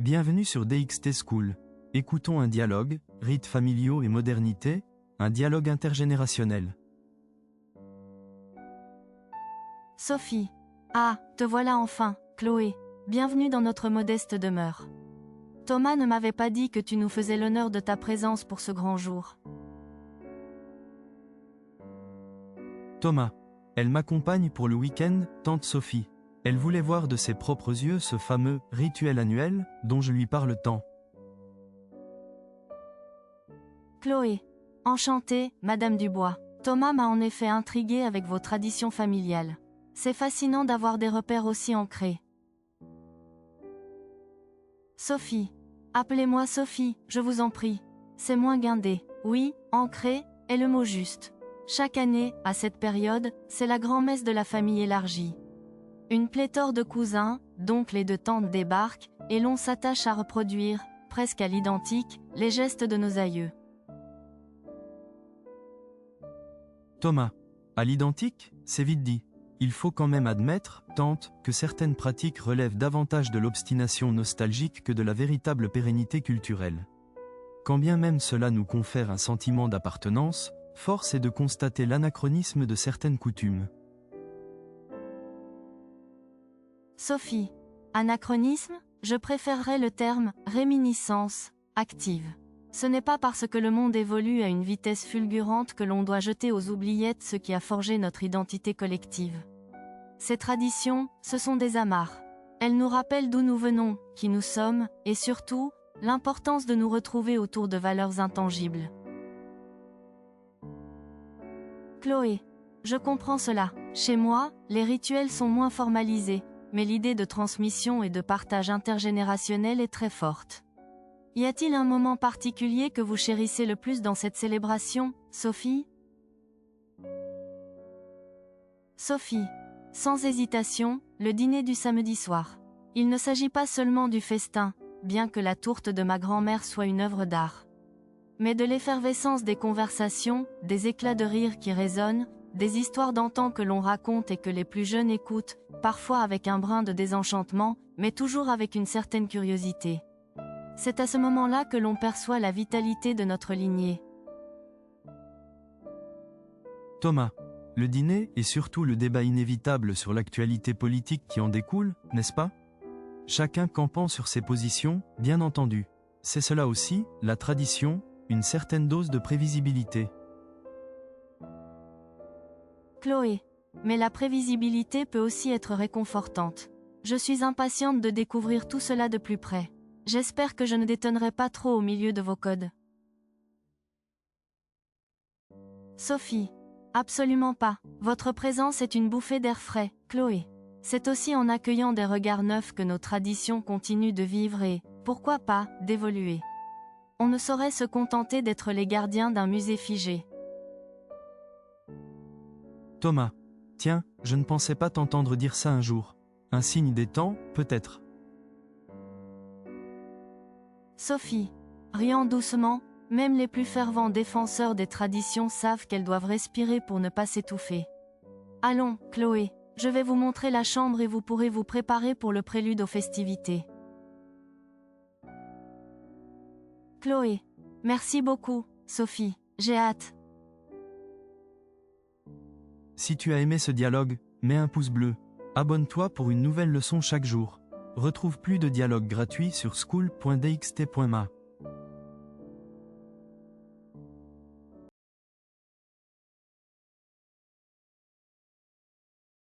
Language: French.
Bienvenue sur DXT School. Écoutons un dialogue, rites familiaux et modernité, un dialogue intergénérationnel. Sophie. Ah, te voilà enfin, Chloé. Bienvenue dans notre modeste demeure. Thomas ne m'avait pas dit que tu nous faisais l'honneur de ta présence pour ce grand jour. Thomas. Elle m'accompagne pour le week-end, tante Sophie. Elle voulait voir de ses propres yeux ce fameux « rituel annuel » dont je lui parle tant. Chloé. Enchantée, Madame Dubois. Thomas m'a en effet intriguée avec vos traditions familiales. C'est fascinant d'avoir des repères aussi ancrés. Sophie. Appelez-moi Sophie, je vous en prie. C'est moins guindé. Oui, ancré est le mot juste. Chaque année, à cette période, c'est la grand-messe de la famille élargie. Une pléthore de cousins, d'oncles et de tantes débarquent, et l'on s'attache à reproduire, presque à l'identique, les gestes de nos aïeux. Thomas. À l'identique, c'est vite dit. Il faut quand même admettre, tante, que certaines pratiques relèvent davantage de l'obstination nostalgique que de la véritable pérennité culturelle. Quand bien même cela nous confère un sentiment d'appartenance, force est de constater l'anachronisme de certaines coutumes. Sophie. Anachronisme, je préférerais le terme « réminiscence » active. Ce n'est pas parce que le monde évolue à une vitesse fulgurante que l'on doit jeter aux oubliettes ce qui a forgé notre identité collective. Ces traditions, ce sont des amarres. Elles nous rappellent d'où nous venons, qui nous sommes, et surtout, l'importance de nous retrouver autour de valeurs intangibles. Chloé. Je comprends cela. Chez moi, les rituels sont moins formalisés, mais l'idée de transmission et de partage intergénérationnel est très forte. Y a-t-il un moment particulier que vous chérissez le plus dans cette célébration, Sophie? Sophie. Sans hésitation, le dîner du samedi soir. Il ne s'agit pas seulement du festin, bien que la tourte de ma grand-mère soit une œuvre d'art, mais de l'effervescence des conversations, des éclats de rire qui résonnent, des histoires d'antan que l'on raconte et que les plus jeunes écoutent, parfois avec un brin de désenchantement, mais toujours avec une certaine curiosité. C'est à ce moment-là que l'on perçoit la vitalité de notre lignée. Thomas. Le dîner et surtout le débat inévitable sur l'actualité politique qui en découle, n'est-ce pas? Chacun campant sur ses positions, bien entendu. C'est cela aussi, la tradition, une certaine dose de prévisibilité. Chloé. Mais la prévisibilité peut aussi être réconfortante. Je suis impatiente de découvrir tout cela de plus près. J'espère que je ne détonnerai pas trop au milieu de vos codes. Sophie. Absolument pas. Votre présence est une bouffée d'air frais, Chloé. C'est aussi en accueillant des regards neufs que nos traditions continuent de vivre et, pourquoi pas, d'évoluer. On ne saurait se contenter d'être les gardiens d'un musée figé. Thomas. Tiens, je ne pensais pas t'entendre dire ça un jour. Un signe des temps, peut-être. Sophie. Riant doucement, même les plus fervents défenseurs des traditions savent qu'elles doivent respirer pour ne pas s'étouffer. Allons, Chloé, je vais vous montrer la chambre et vous pourrez vous préparer pour le prélude aux festivités. Chloé. Merci beaucoup, Sophie, j'ai hâte. Si tu as aimé ce dialogue, mets un pouce bleu. Abonne-toi pour une nouvelle leçon chaque jour. Retrouve plus de dialogues gratuits sur school.dxt.ma.